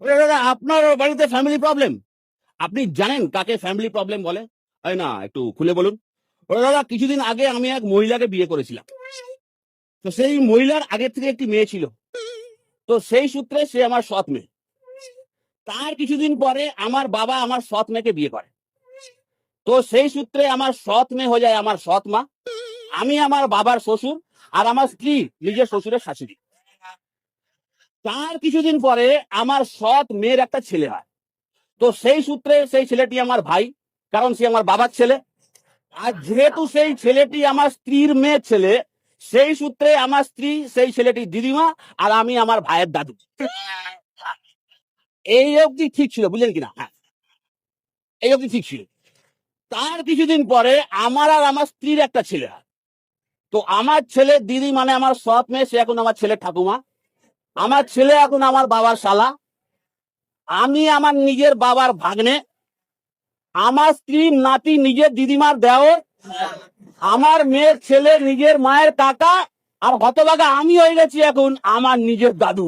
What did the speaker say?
ওরে দাদা, আপনার বাড়িতে ফ্যামিলি প্রবলেম? আপনি জানেন কাকে ফ্যামিলি প্রবলেম বলে? এই না, একটু খুলে বলুন। ওরে দাদা, কিছুদিন আগে আমি এক মহিলাকে বিয়ে করেছিলাম। তো সেই মহিলার আগের থেকে একটি মেয়ে ছিল। তো সেই সূত্রে সে আমার সৎ মেয়ে। তার কিছুদিন পরে আমার বাবা আমার সৎ মেয়েকে বিয়ে করে। তো সেই সূত্রে আমার সৎ মেয়ে হয়ে যায় আমার সৎ মা। আমি আমার বাবার শ্বশুর, আর আমার স্ত্রী নিজের শ্বশুরের শাশুড়ি। তার কিছুদিন পরে আমার সৎ মেয়ের একটা ছেলে হয়। তো সেই সূত্রে সেই ছেলেটি আমার ভাই, কারণ সে আমার বাবার ছেলে। আর যেহেতু সেই ছেলেটি আমার স্ত্রীর মেয়ের ছেলে, সেই সূত্রে আমার স্ত্রী সেই ছেলেটি দিদিমা, আর আমি আমার ভাইয়ের দাদু। এই অবধি ঠিক ছিল, বুঝলেন কিনা? হ্যাঁ, এই অবধি ঠিক ছিল। তার কিছুদিন পরে আমার আর আমার স্ত্রীর একটা ছেলে হয়। তো আমার ছেলে দিদি মানে আমার সৎ মেয়ে, সে এখন আমার ছেলে ঠাকুমা। আমার ছেলে এখন আমার বাবার শালা। আমি আমার নিজের বাবার ভাগ্নে। আমার স্ত্রীর নাতি নিজের দিদিমার দেওর। আমার মেয়ের ছেলে নিজের মায়ের কাকা। আর হতভাগা আমি হয়ে গেছি এখন আমার নিজের দাদু।